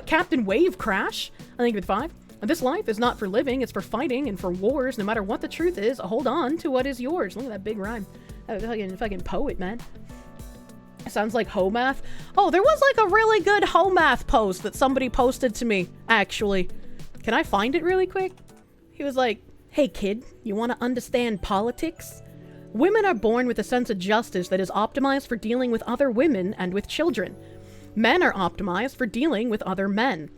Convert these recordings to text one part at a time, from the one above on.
Captain Wave Crash, I think with 5. This life is not for living, it's for fighting and for wars. No matter what the truth is, hold on to what is yours. Look at that big rhyme. Fucking poet, man. Sounds like Homath. Oh, there was like a really good Homath post that somebody posted to me, actually. Can I find it really quick? He was like, hey kid, you want to understand politics? Women are born with a sense of justice that is optimized for dealing with other women and with children. Men are optimized for dealing with other men.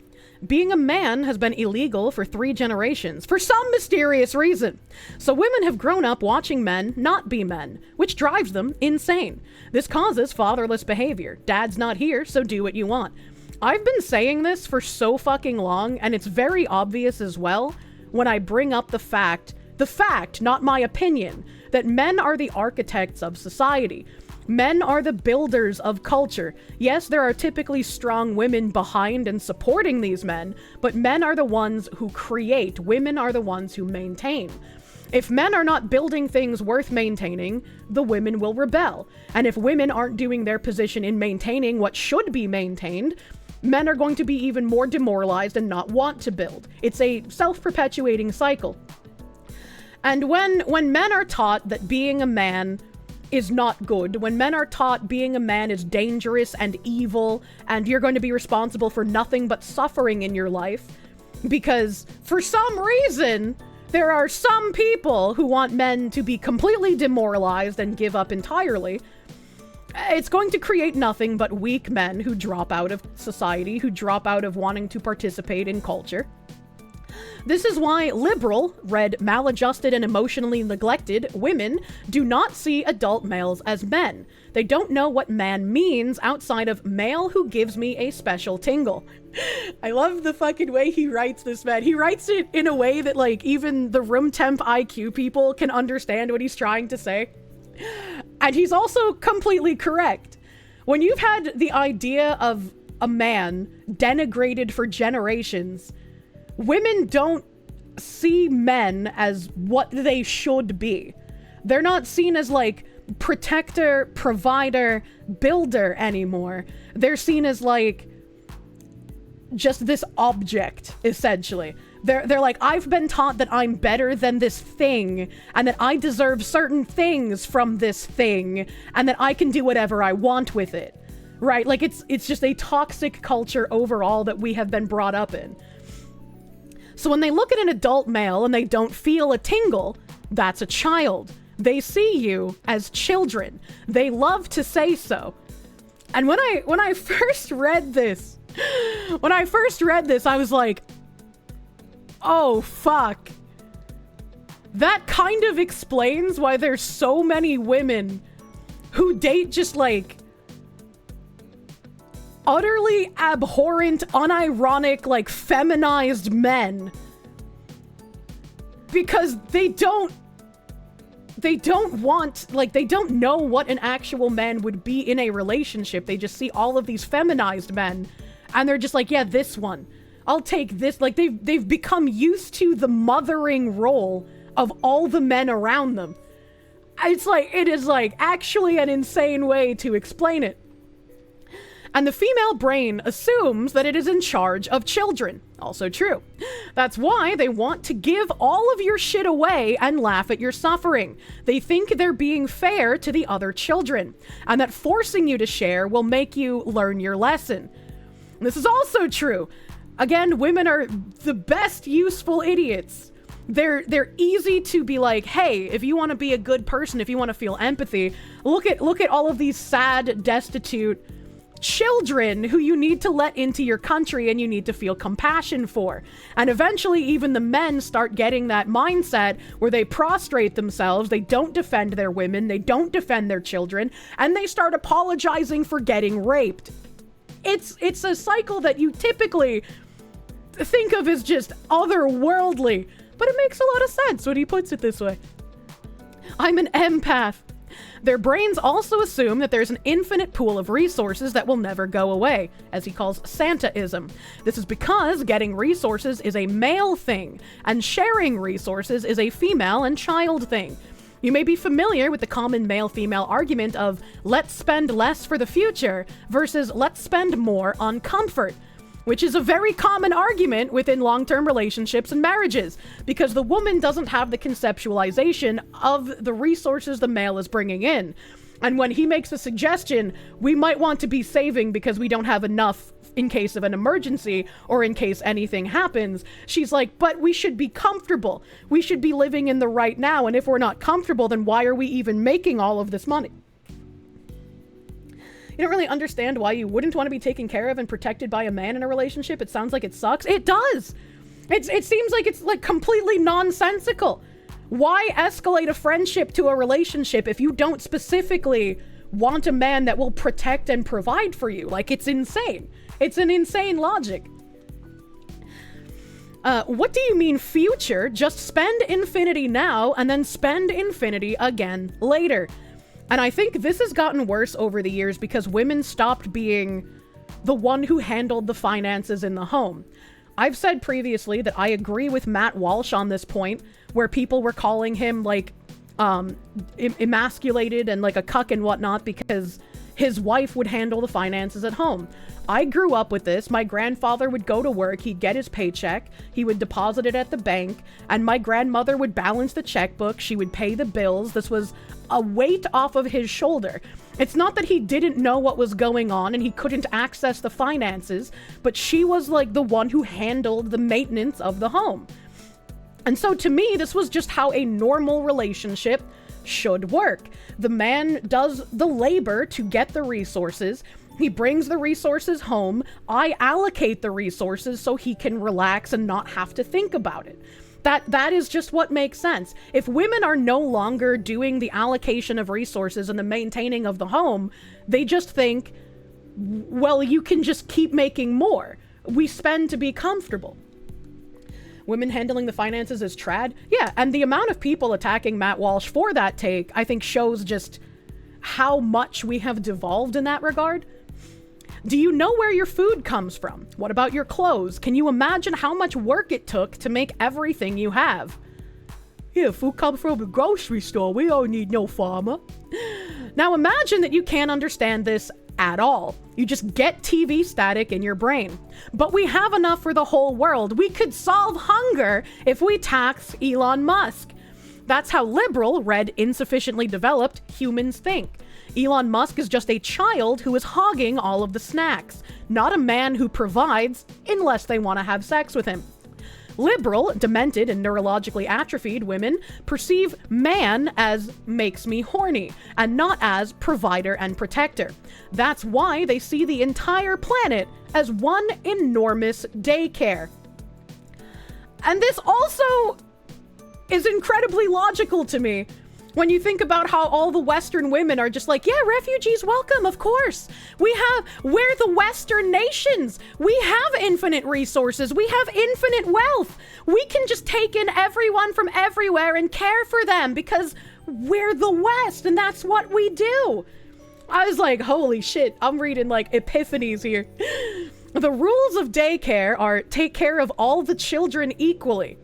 Being a man has been illegal for 3 generations, for some mysterious reason. So women have grown up watching men not be men, which drives them insane. This causes fatherless behavior. Dad's not here, so do what you want. I've been saying this for so fucking long, and it's very obvious as well when I bring up the fact, not my opinion, that men are the architects of society. Men are the builders of culture. Yes, there are typically strong women behind and supporting these men, but men are the ones who create. Women are the ones who maintain. If men are not building things worth maintaining, the women will rebel. And if women aren't doing their position in maintaining what should be maintained, men are going to be even more demoralized and not want to build. It's a self-perpetuating cycle. And when men are taught that being a man is not good, when men are taught being a man is dangerous and evil, and you're going to be responsible for nothing but suffering in your life, because for some reason, there are some people who want men to be completely demoralized and give up entirely, it's going to create nothing but weak men who drop out of society, who drop out of wanting to participate in culture. This is why liberal, read maladjusted and emotionally neglected, women do not see adult males as men. They don't know what man means outside of male who gives me a special tingle. I love the fucking way he writes this, man. He writes it in a way that, like, even the room temp IQ people can understand what he's trying to say. And he's also completely correct. When you've had the idea of a man denigrated for generations, women don't see men as what they should be. They're not seen as, like, protector, provider, builder anymore. They're seen as, like, just this object, essentially. They're like, I've been taught that I'm better than this thing, and that I deserve certain things from this thing, and that I can do whatever I want with it. Right? Like, it's just a toxic culture overall that we have been brought up in. So when they look at an adult male and they don't feel a tingle, that's a child. They see you as children. They love to say so. And when I first read this, I was like, oh, fuck. That kind of explains why there's so many women who date just, like, utterly abhorrent, unironic, like, feminized men. Because they don't want, like, they don't know what an actual man would be in a relationship. They just see all of these feminized men, and they're just like, yeah, this one. I'll take this. Like, they've become used to the mothering role of all the men around them. It's like, it is, like, actually an insane way to explain it. And the female brain assumes that it is in charge of children. Also true. That's why they want to give all of your shit away and laugh at your suffering. They think they're being fair to the other children, and that forcing you to share will make you learn your lesson. This is also true. Again, women are the best useful idiots. They're easy to be like, hey, if you want to be a good person, if you want to feel empathy, look at all of these sad, destitute children who you need to let into your country and you need to feel compassion for. And eventually even the men start getting that mindset where they prostrate themselves, they don't defend their women, they don't defend their children, and they start apologizing for getting raped. It's a cycle that you typically think of as just otherworldly, but it makes a lot of sense when he puts it this way. I'm an empath. Their brains also assume that there's an infinite pool of resources that will never go away, as he calls Santaism. This is because getting resources is a male thing, and sharing resources is a female and child thing. You may be familiar with the common male-female argument of let's spend less for the future versus let's spend more on comfort. which is a very common argument within long-term relationships and marriages, because the woman doesn't have the conceptualization of the resources the male is bringing in. And when he makes a suggestion, we might want to be saving because we don't have enough in case of an emergency or in case anything happens, she's like, but we should be comfortable. We should be living in the right now. And if we're not comfortable, then why are we even making all of this money? You don't really understand why you wouldn't want to be taken care of and protected by a man in a relationship. It sounds like it sucks. It does. It seems like it's like completely nonsensical. Why escalate a friendship to a relationship if you don't specifically want a man that will protect and provide for you? Like, it's insane. It's an insane logic. What do you mean future? Just spend infinity now and then spend infinity again later. And I think this has gotten worse over the years because women stopped being the one who handled the finances in the home. I've said previously that I agree with Matt Walsh on this point, where people were calling him like emasculated and like a cuck and whatnot because his wife would handle the finances at home. I grew up with this. My grandfather would go to work, he'd get his paycheck, he would deposit it at the bank, and my grandmother would balance the checkbook, she would pay the bills. This was a weight off of his shoulder. It's not that he didn't know what was going on and he couldn't access the finances, but she was like the one who handled the maintenance of the home. And so to me, this was just how a normal relationship should work. The man does the labor to get the resources. He brings the resources home. I allocate the resources so he can relax and not have to think about it. That is just what makes sense. If women are no longer doing the allocation of resources and the maintaining of the home, they just think, well, you can just keep making more. We spend to be comfortable. Women handling the finances is trad. Yeah, and the amount of people attacking Matt Walsh for that take, I think, shows just how much we have devolved in that regard. Do you know where your food comes from? What about your clothes? Can you imagine how much work it took to make everything you have? Yeah, food comes from the grocery store. We don't need no farmer. Now imagine that you can't understand this at all. You just get TV static in your brain. But we have enough for the whole world. We could solve hunger if we tax Elon Musk. That's how liberal, read insufficiently developed, humans think. Elon Musk is just a child who is hogging all of the snacks, not a man who provides unless they want to have sex with him. Liberal, demented, and neurologically atrophied women perceive man as makes me horny, and not as provider and protector. That's why they see the entire planet as one enormous daycare. And this also is incredibly logical to me. When you think about how all the Western women are just like, yeah, refugees welcome, of course. We're the Western nations. We have infinite resources. We have infinite wealth. We can just take in everyone from everywhere and care for them because we're the West and that's what we do. I was like, holy shit, I'm reading like epiphanies here. The rules of daycare are take care of all the children equally.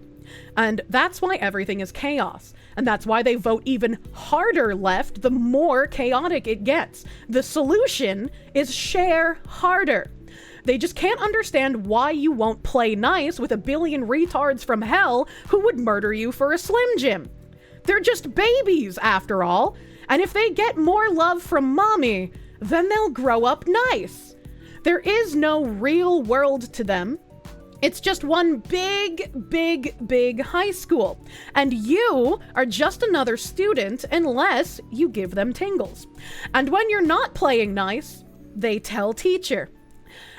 And that's why everything is chaos. And that's why they vote even harder left the more chaotic it gets. The solution is share harder. They just can't understand why you won't play nice with a billion retards from hell who would murder you for a Slim Jim. They're just babies, after all. And if they get more love from mommy, then they'll grow up nice. There is no real world to them. It's just one big, big, big high school. And you are just another student unless you give them tingles. And when you're not playing nice, they tell teacher.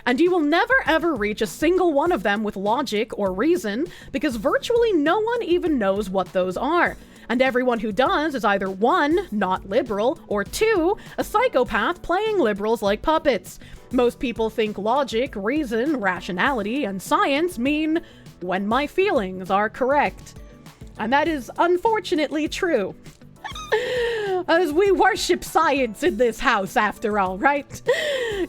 And you will never ever reach a single one of them with logic or reason because virtually no one even knows what those are. And everyone who does is either 1, not liberal, or 2, a psychopath playing liberals like puppets. Most people think logic, reason, rationality, and science mean when my feelings are correct. And that is unfortunately true. As we worship science in this house, after all, right?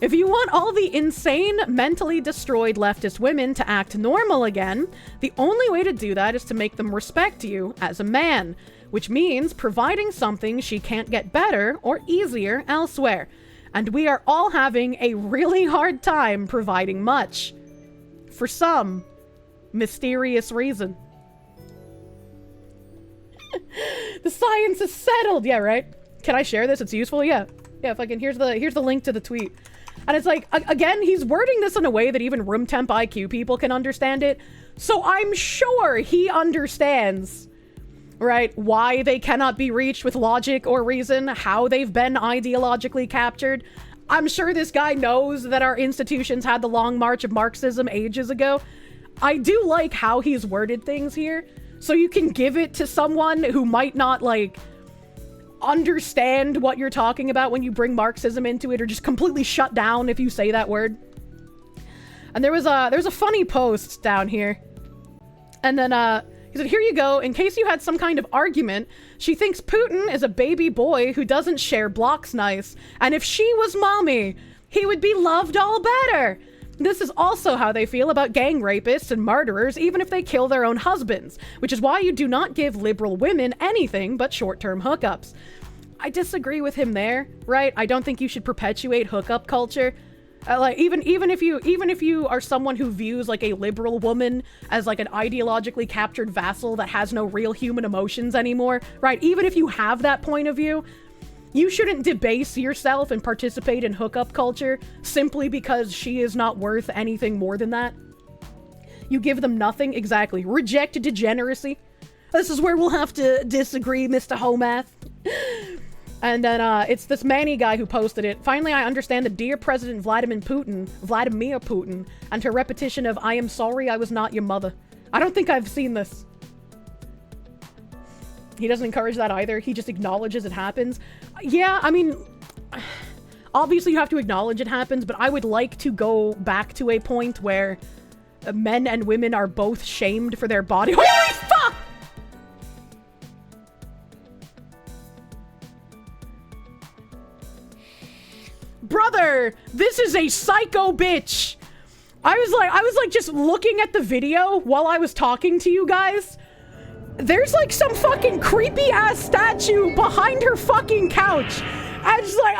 If you want all the insane, mentally destroyed leftist women to act normal again, the only way to do that is to make them respect you as a man, which means providing something she can't get better or easier elsewhere. And we are all having a really hard time providing much. for some mysterious reason. The science is settled. Yeah, right? Can I share this? It's useful? Yeah. Yeah, fucking here's the link to the tweet. And it's like, again, he's wording this in a way that even room temp IQ people can understand it. So I'm sure he understands, right, why they cannot be reached with logic or reason, how they've been ideologically captured. I'm sure this guy knows that our institutions had the long march of Marxism ages ago. I do like how he's worded things here, so you can give it to someone who might not, like, understand what you're talking about when you bring Marxism into it, or just completely shut down if you say that word. And there's a funny post down here. And then, he said, here you go. In case you had some kind of argument, she thinks Putin is a baby boy who doesn't share blocks nice. And if she was mommy, he would be loved all better. This is also how they feel about gang rapists and murderers, even if they kill their own husbands, which is why you do not give liberal women anything but short-term hookups. I disagree with him there, right? I don't think you should perpetuate hookup culture. Like, even if you are someone who views, like, a liberal woman as, like, an ideologically captured vassal that has no real human emotions anymore, right? Even if you have that point of view, you shouldn't debase yourself and participate in hookup culture simply because she is not worth anything more than that. You give them nothing, exactly. Reject degeneracy. This is where we'll have to disagree, Mr. Homath. And then, it's this Manny guy who posted it. Finally, I understand the dear President Vladimir Putin, and her repetition of, I am sorry I was not your mother. I don't think I've seen this. He doesn't encourage that either. He just acknowledges it happens. Yeah, I mean, obviously you have to acknowledge it happens, but I would like to go back to a point where men and women are both shamed for their body. Holy fuck! Brother, this is a psycho bitch. I was like just looking at the video while I was talking to you guys. There's like some fucking creepy ass statue behind her fucking couch. I just like,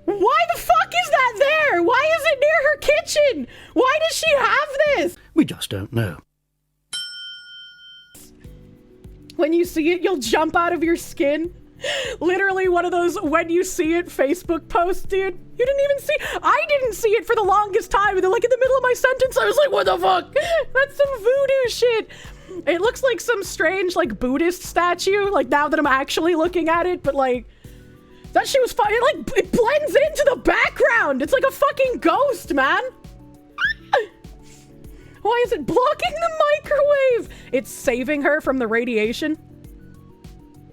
why the fuck is that there? Why is it near her kitchen? Why does she have this? We just don't know. When you see it, you'll jump out of your skin. Literally one of those when you see it Facebook posts, dude. You didn't even see. I didn't see it for the longest time. And then, like, in the middle of my sentence, I was like, what the fuck? That's some voodoo shit. It looks like some strange, like, Buddhist statue, like, now that I'm actually looking at it. But, like, that shit was fun. It blends into the background. It's like a fucking ghost, man. Why is it blocking the microwave? It's saving her from the radiation.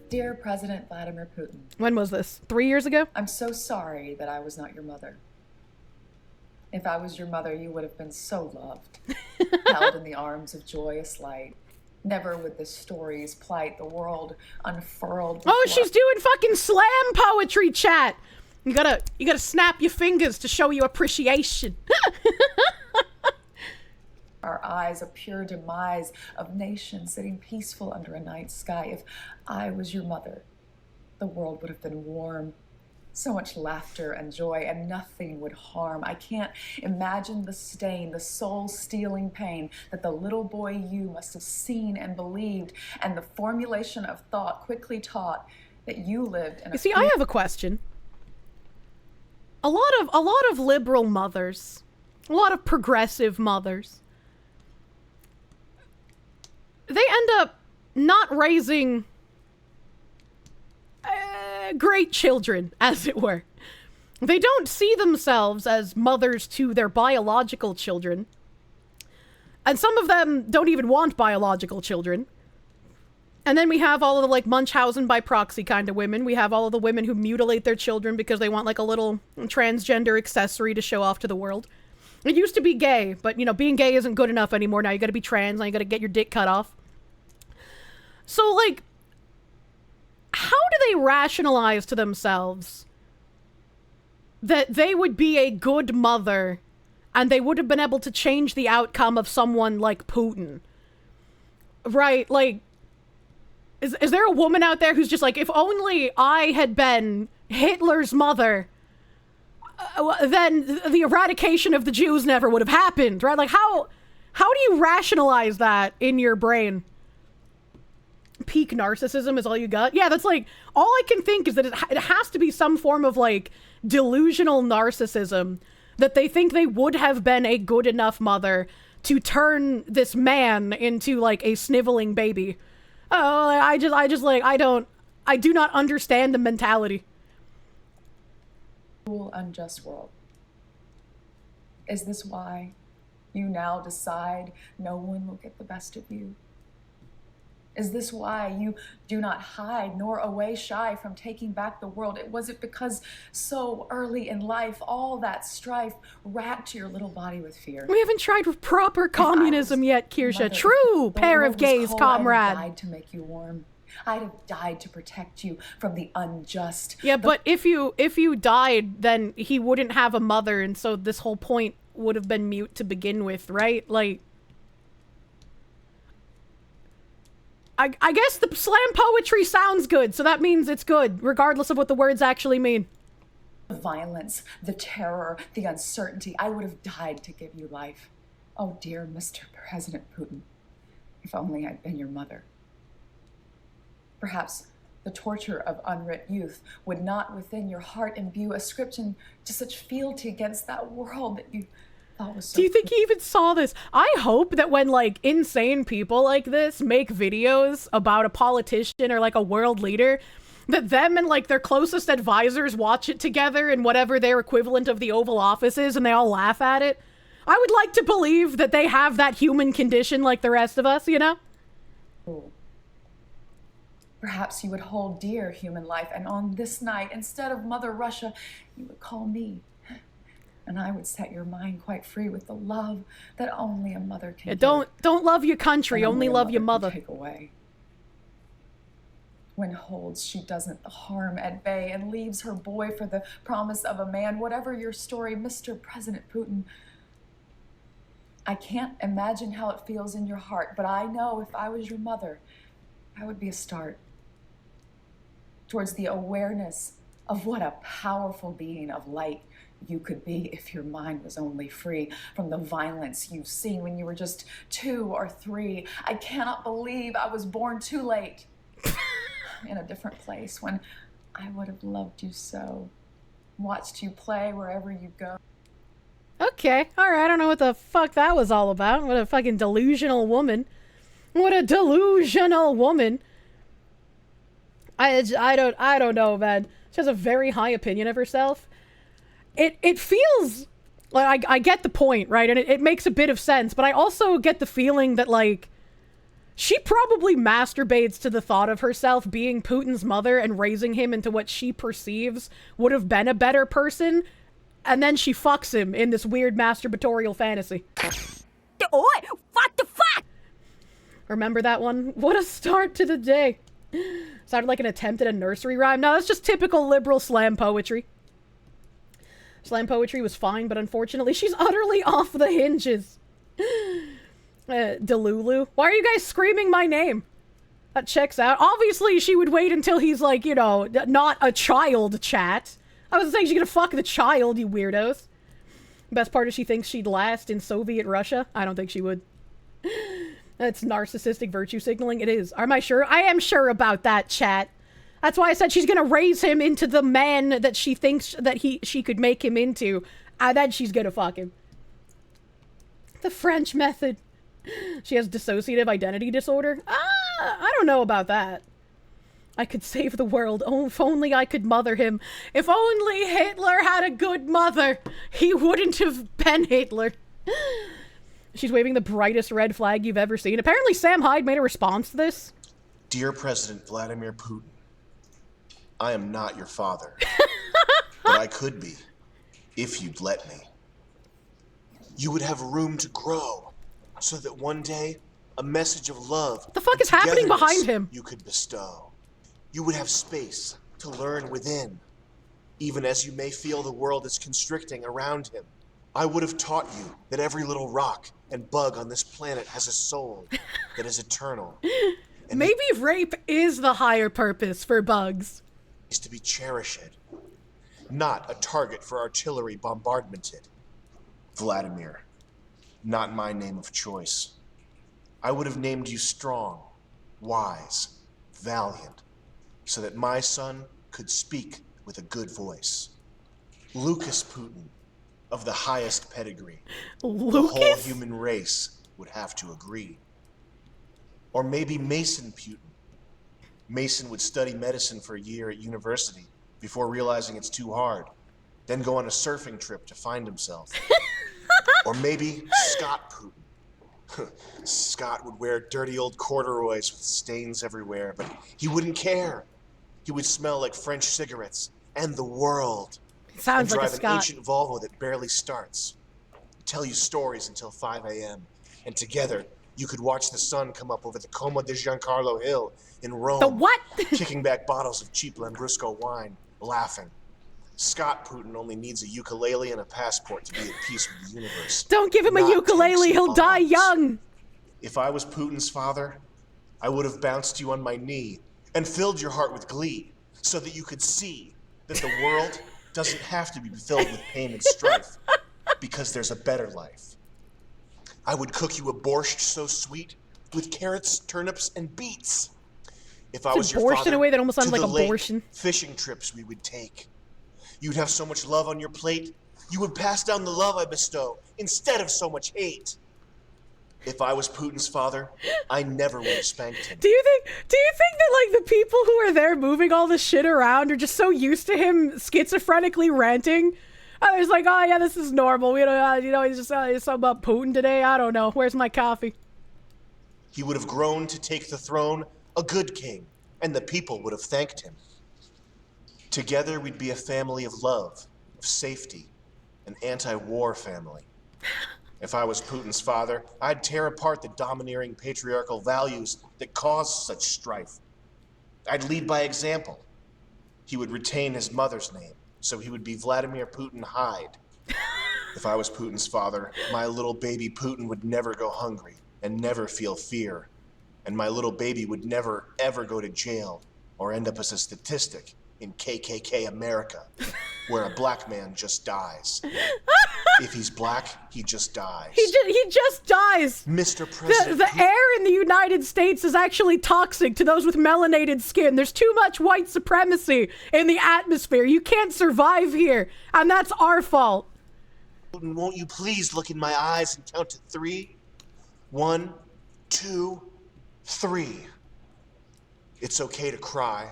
Dear President Vladimir Putin. When was this? 3 years ago? I'm so sorry that I was not your mother. If I was your mother, you would have been so loved. Held in the arms of joyous light. Never would the stories plight the world unfurled. Oh, she's doing fucking slam poetry, chat. You gotta snap your fingers to show you appreciation. Our eyes, a pure demise of nations sitting peaceful under a night sky. If I was your mother, the world would have been warm. So much laughter and joy, and nothing would harm. I can't imagine the stain, the soul-stealing pain that the little boy you must have seen and believed, and the formulation of thought quickly taught that you lived in a... You see, I have a question. A lot of liberal mothers, a lot of progressive mothers, they end up not raising great children, as it were. They don't see themselves as mothers to their biological children. And some of them don't even want biological children. And then we have all of the, like, Munchausen by proxy kind of women. We have all of the women who mutilate their children because they want, like, a little transgender accessory to show off to the world. It used to be gay, but, you know, being gay isn't good enough anymore. Now you gotta be trans, now you gotta get your dick cut off. So, like, how do they rationalize to themselves that they would be a good mother and they would have been able to change the outcome of someone like Putin? Right? Like, is there a woman out there who's just like, if only I had been Hitler's mother, then the eradication of the Jews never would have happened, right? Like, how do you rationalize that in your brain? Peak narcissism is all you got? Yeah, that's like, all I can think is that it has to be some form of, like, delusional narcissism, that they think they would have been a good enough mother to turn this man into, like, a sniveling baby. Oh, I do not understand the mentality. Cruel, unjust world. Is this why you now decide no one will get the best of you? Is this why you do not hide nor away shy from taking back the world? Was it because so early in life, all that strife racked your little body with fear? We haven't tried proper communism yet, Kirsche. True pair of gays, comrade. I'd have died to make you warm. I'd have died to protect you from the unjust. Yeah, but if you died, then he wouldn't have a mother, and so this whole point would have been mute to begin with, right? Like, I guess the slam poetry sounds good, so that means it's good, regardless of what the words actually mean. The violence, the terror, the uncertainty, I would have died to give you life. Oh, dear Mr. President Putin, if only I'd been your mother. Perhaps the torture of unwrit youth would not within your heart imbue ascription to such fealty against that world that you thought was so... Do you think he even saw this? I hope that when, like, insane people like this make videos about a politician or, like, a world leader, that them and, like, their closest advisors watch it together in whatever their equivalent of the Oval Office is, and they all laugh at it. I would like to believe that they have that human condition like the rest of us, you know? Cool. Perhaps you would hold dear human life, and on this night, instead of Mother Russia, you would call me. And I would set your mind quite free with the love that only a mother can give. Don't love your country, only love your mother. Take away. When holds she doesn't the harm at bay and leaves her boy for the promise of a man. Whatever your story, Mr. President Putin, I can't imagine how it feels in your heart, but I know if I was your mother, that would be a start towards the awareness of what a powerful being of light you could be if your mind was only free from the violence you've seen when you were just 2 or 3. I cannot believe I was born too late in a different place when I would have loved you so, watched you play wherever you go. Okay, alright, I don't know what the fuck that was all about. What a fucking delusional woman. What a delusional woman. I don't know, man. She has a very high opinion of herself. It feels like I get the point, right? And it makes a bit of sense, but I also get the feeling that, like, she probably masturbates to the thought of herself being Putin's mother and raising him into what she perceives would have been a better person, and then she fucks him in this weird masturbatorial fantasy. Oi, what the fuck? Remember that one? What a start to the day. Sounded like an attempt at a nursery rhyme. No, that's just typical liberal slam poetry. Slam poetry was fine, but unfortunately she's utterly off the hinges. Delulu. Why are you guys screaming my name? That checks out. Obviously she would wait until he's, like, you know, not a child, chat. I was saying she's gonna fuck the child, you weirdos. Best part is she thinks she'd last in Soviet Russia. I don't think she would. That's narcissistic virtue signaling. It is. Am I sure? I am sure about that, chat. That's why I said she's gonna raise him into the man that she thinks that she could make him into. And then she's gonna fuck him. The French method. She has dissociative identity disorder. I don't know about that. I could save the world. Oh, if only I could mother him. If only Hitler had a good mother. He wouldn't have been Hitler. She's waving the brightest red flag you've ever seen. Apparently Sam Hyde made a response to this. Dear President Vladimir Putin, I am not your father, but I could be, if you'd let me. You would have room to grow, so that one day, a message of love what the fuck is happening behind him? You could bestow. You would have space to learn within, even as you may feel the world is constricting around him. I would have taught you that every little rock and bug on this planet has a soul that is eternal. And maybe rape is the higher purpose for bugs. Is to be cherished. not a target for artillery bombardmented. Vladimir, not my name of choice. I would have named you strong, wise, valiant, so that my son could speak with a good voice. Lucas Putin, of the highest pedigree. Lucas? The whole human race would have to agree. Or maybe Mason Putin. Mason would study medicine for a year at university before realizing it's too hard, then go on a surfing trip to find himself. Or maybe Scott Putin. Scott would wear dirty old corduroys with stains everywhere, but he wouldn't care. He would smell like French cigarettes and the world. Sounds and like a drive an Scott. ancient Volvo that barely starts. Tell you stories until 5 a.m. And together, you could watch the sun come up over the Como de Giancarlo Hill in Rome. The what? Kicking back bottles of cheap Lambrusco wine, laughing. Scott Putin only needs a ukulele and a passport to be at peace with the universe. Don't give him a Not ukulele, tanks and he'll die bombs. young. If I was Putin's father, I would have bounced you on my knee and filled your heart with glee so that you could see that the world doesn't have to be filled with pain and strife because there's a better life. I would cook you a borscht so sweet with carrots, turnips, and beets. If I was your Borscht father, in a way that almost sounds to like the lake, abortion. fishing trips we would take. You'd have so much love on your plate, you would pass down the love I bestow instead of so much hate. If I was Putin's father, I never would have spanked him. Do you think that like the people who are there moving all this shit around are just so used to him schizophrenically ranting? It's like, oh yeah, this is normal. You know, he's just it's something about Putin today. I don't know. Where's my coffee? He would have grown to take the throne, a good king, and the people would have thanked him. Together we'd be a family of love, of safety, an anti-war family. If I was Putin's father, I'd tear apart the domineering patriarchal values that cause such strife. I'd lead by example. He would retain his mother's name, so he would be Vladimir Putin Hyde. If I was Putin's father, my little baby Putin would never go hungry and never feel fear. And my little baby would never, ever go to jail or end up as a statistic in KKK America, where a black man just dies. If he's black, he just dies. He just dies. Mr. President. The air in the United States is actually toxic to those with melanated skin. There's too much white supremacy in the atmosphere. You can't survive here, and that's our fault. Putin, won't you please look in my eyes and count to 3? 1, 2, 3. It's okay to cry.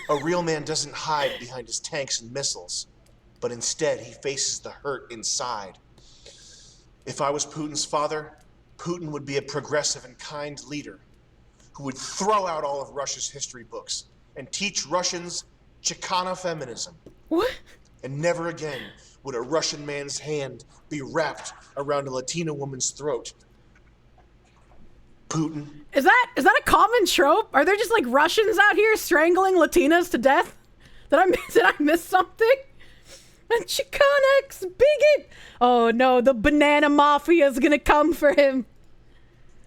A real man doesn't hide behind his tanks and missiles, but instead he faces the hurt inside. If I was Putin's father, Putin would be a progressive and kind leader who would throw out all of Russia's history books and teach Russians Chicana feminism. What? And never again would a Russian man's hand be wrapped around a Latina woman's throat. Putin. Is that a common trope? Are there just like Russians out here strangling Latinas to death? Did I miss something? A Chicanx bigot! Oh no, the banana mafia is gonna come for him.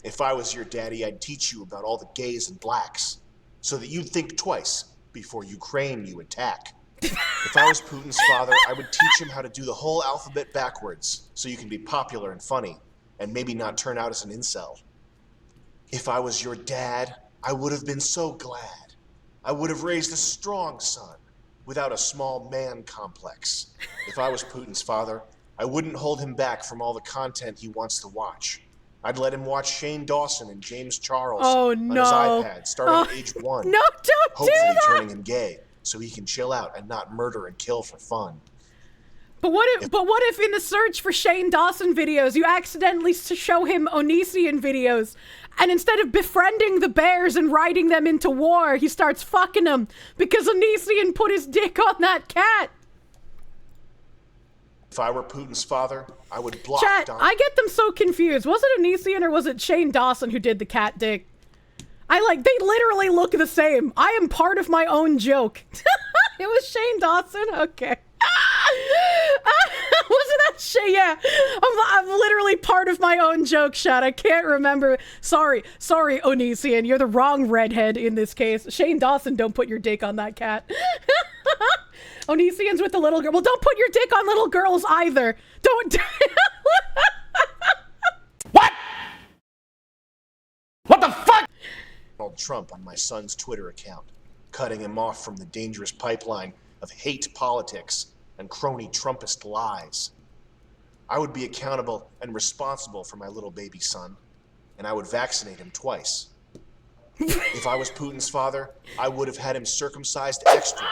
If I was your daddy, I'd teach you about all the gays and blacks, so that you'd think twice before Ukraine you attack. If I was Putin's father, I would teach him how to do the whole alphabet backwards, so you can be popular and funny, and maybe not turn out as an incel. If I was your dad, I would have been so glad. I would have raised a strong son, without a small man complex. If I was Putin's father, I wouldn't hold him back from all the content he wants to watch. I'd let him watch Shane Dawson and James Charles on his iPad starting at age 1. No, don't do hopefully that! turning him gay, so he can chill out and not murder and kill for fun. But what if in the search for Shane Dawson videos, you accidentally show him Onision videos, and instead of befriending the bears and riding them into war, he starts fucking them because Onision put his dick on that cat? If I were Putin's father, I would block Chat, Don. I get them so confused. Was it Onision or was it Shane Dawson who did the cat dick? They literally look the same. I am part of my own joke. It was Shane Dawson? Okay. Wasn't that shit? Yeah, I'm literally part of my own joke, Shad. I can't remember. Sorry, Onision. You're the wrong redhead in this case. Shane Dawson, don't put your dick on that cat. Onision's with the little girl. Well, don't put your dick on little girls either. Don't. What? What the fuck? Donald Trump on my son's Twitter account, cutting him off from the dangerous pipeline of hate politics and crony Trumpist lies. I would be accountable and responsible for my little baby son, and I would vaccinate him twice. If I was Putin's father, I would have had him circumcised extra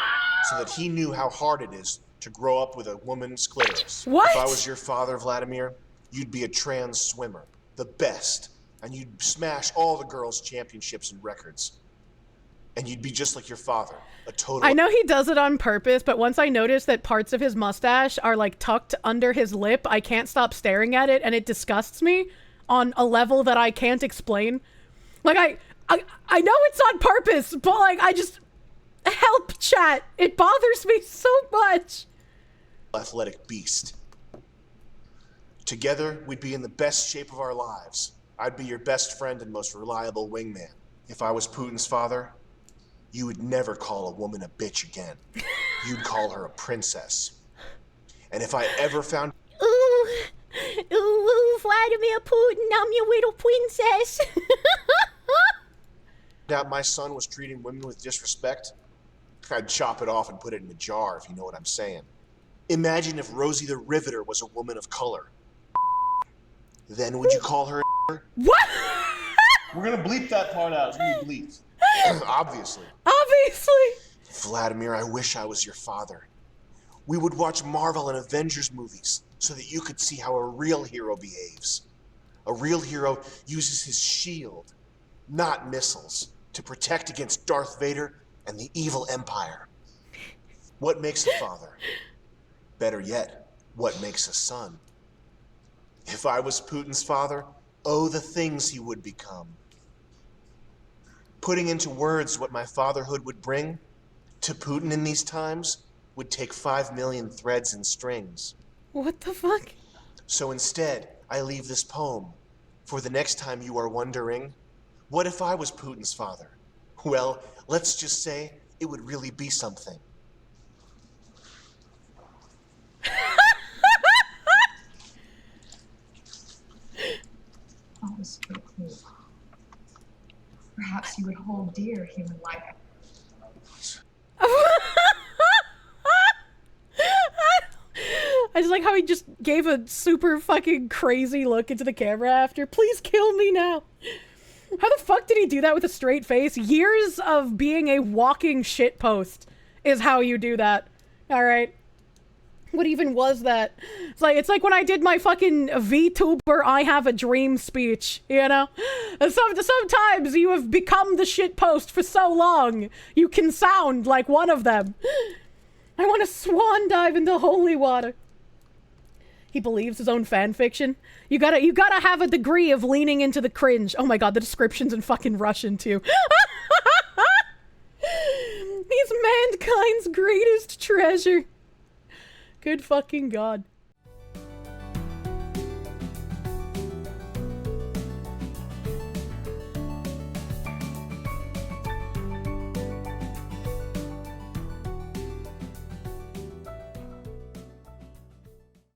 so that he knew how hard it is to grow up with a woman's clitoris. What? If I was your father, Vladimir, you'd be a trans swimmer, the best, and you'd smash all the girls' championships and records. And you'd be just like your father, a total... I know he does it on purpose, but once I notice that parts of his mustache are like tucked under his lip, I can't stop staring at it, and it disgusts me on a level that I can't explain. Like, I know it's on purpose, but like, I just... Help, chat. It bothers me so much. Athletic beast. Together, we'd be in the best shape of our lives. I'd be your best friend and most reliable wingman. If I was Putin's father, you would never call a woman a bitch again. You'd call her a princess. And if I ever found... Ooh, Vladimir Putin, I'm your little princess. out my son was treating women with disrespect, I'd chop it off and put it in a jar, if you know what I'm saying. Imagine if Rosie the Riveter was a woman of color. Then would you call her a What? We're gonna bleep that part out. It's gonna be bleeped. Obviously. Obviously. Vladimir, I wish I was your father. We would watch Marvel and Avengers movies so that you could see how a real hero behaves. A real hero uses his shield, not missiles, to protect against Darth Vader and the evil empire. What makes a father? Better yet, what makes a son? If I was Putin's father, oh, the things he would become. Putting into words what my fatherhood would bring to Putin in these times would take 5 million threads and strings. What the fuck? So instead, I leave this poem for the next time you are wondering, what if I was Putin's father? Well, let's just say it would really be something. Oh, so cool. Perhaps you would hold dear human life. I just like how he just gave a super fucking crazy look into the camera after. Please kill me now. How the fuck did he do that with a straight face? Years of being a walking shitpost is how you do that. All right. What even was that? It's like when I did my fucking VTuber I have a dream speech, you know? Sometimes you have become the shitpost for so long, you can sound like one of them. I want to swan dive into holy water. He believes his own fan fiction. You gotta have a degree of leaning into the cringe. Oh my god, the description's in fucking Russian too. He's mankind's greatest treasure. Good fucking god.